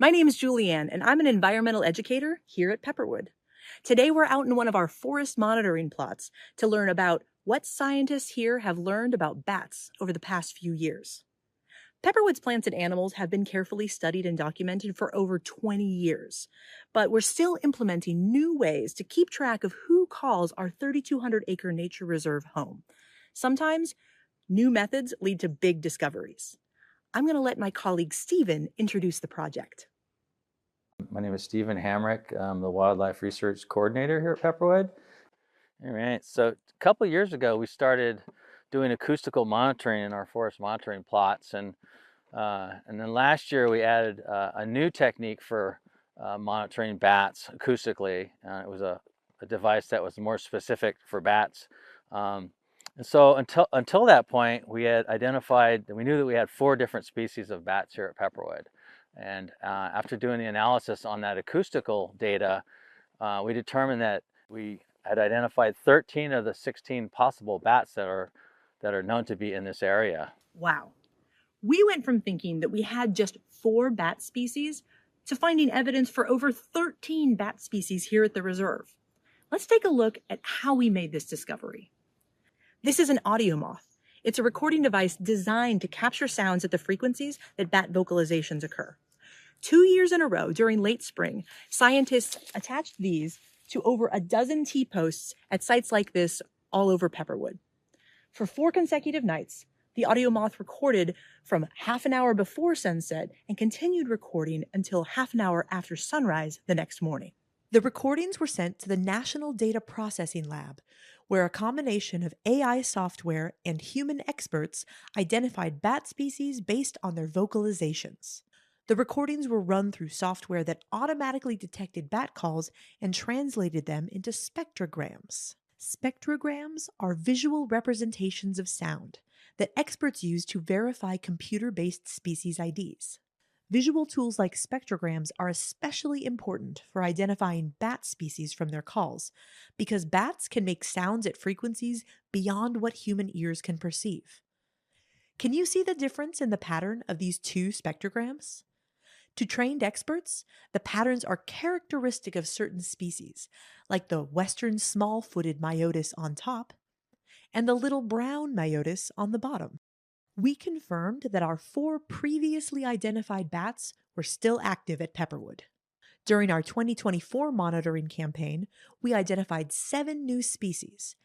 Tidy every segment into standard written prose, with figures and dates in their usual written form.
My name is Julianne, and I'm an environmental educator here at Pepperwood. Today, we're out in one of our forest monitoring plots to learn about what scientists here have learned about bats over the past few years. Pepperwood's plants and animals have been carefully studied and documented for over 20 years, but we're still implementing new ways to keep track of who calls our 3,200-acre nature reserve home. Sometimes, new methods lead to big discoveries. I'm going to let my colleague Stephen introduce the project. My name is Stephen Hamrick. I'm the Wildlife Research Coordinator here at Pepperwood. All right, so a couple of years ago, we started doing acoustical monitoring in our forest monitoring plots. And then last year, we added a new technique for monitoring bats acoustically. It was a device that was more specific for bats. And so until that point, we had identified, we knew that we had 4 different species of bats here at Pepperwood. And after doing the analysis on that acoustical data, we determined that we had identified 13 of the 16 possible bats that are known to be in this area. Wow. We went from thinking that we had just 4 bat species to finding evidence for over 13 bat species here at the reserve. Let's take a look at how we made this discovery. This is an audio moth. It's a recording device designed to capture sounds at the frequencies that bat vocalizations occur. 2 years in a row during late spring, scientists attached these to over a dozen T-posts at sites like this all over Pepperwood. For 4 consecutive nights, the audio moth recorded from half an hour before sunset and continued recording until half an hour after sunrise the next morning. The recordings were sent to the National Data Processing Lab, where a combination of AI software and human experts identified bat species based on their vocalizations. The recordings were run through software that automatically detected bat calls and translated them into spectrograms. Spectrograms are visual representations of sound that experts use to verify computer-based species IDs. Visual tools like spectrograms are especially important for identifying bat species from their calls, because bats can make sounds at frequencies beyond what human ears can perceive. Can you see the difference in the pattern of these 2 spectrograms? To trained experts, the patterns are characteristic of certain species, like the western small-footed myotis on top and the little brown myotis on the bottom. We confirmed that our 4 previously identified bats were still active at Pepperwood. During our 2024 monitoring campaign, we identified 7 new species.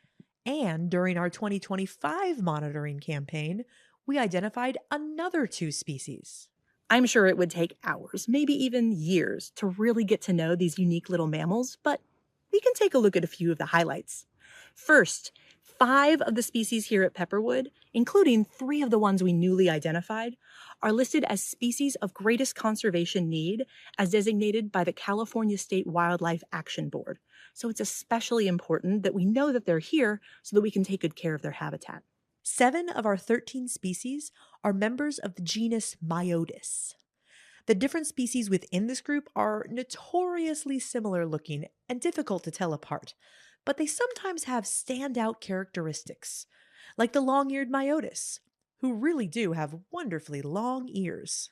And during our 2025 monitoring campaign, we identified another 2 species. I'm sure it would take hours, maybe even years, to really get to know these unique little mammals, but we can take a look at a few of the highlights. First, 5 of the species here at Pepperwood, including 3 of the ones we newly identified, are listed as species of greatest conservation need as designated by the California State Wildlife Action Board. So it's especially important that we know that they're here so that we can take good care of their habitat. 7 of our 13 species are members of the genus Myotis. The different species within this group are notoriously similar looking and difficult to tell apart, but they sometimes have standout characteristics, like the long-eared Myotis, who really do have wonderfully long ears,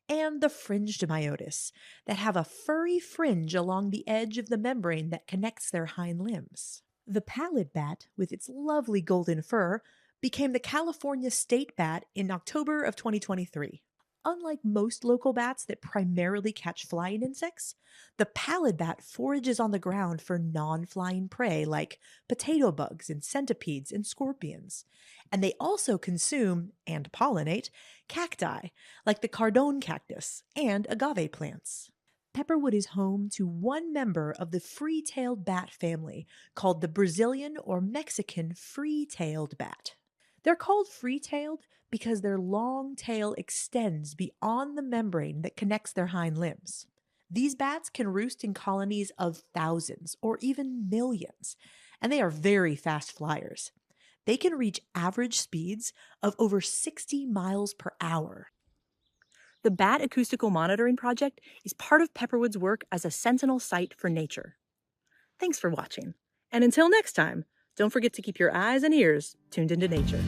and the fringed Myotis, that have a furry fringe along the edge of the membrane that connects their hind limbs. The pallid bat, with its lovely golden fur, became the California state bat in October of 2023. Unlike most local bats that primarily catch flying insects, the pallid bat forages on the ground for non-flying prey like potato bugs and centipedes and scorpions. And they also consume and pollinate cacti like the cardone cactus and agave plants. Pepperwood is home to one member of the free-tailed bat family called the Brazilian or Mexican free-tailed bat. They're called free-tailed because their long tail extends beyond the membrane that connects their hind limbs. These bats can roost in colonies of thousands or even millions, and they are very fast flyers. They can reach average speeds of over 60 miles per hour. The Bat Acoustical Monitoring Project is part of Pepperwood's work as a sentinel site for nature. Thanks for watching, and until next time, don't forget to keep your eyes and ears tuned into nature.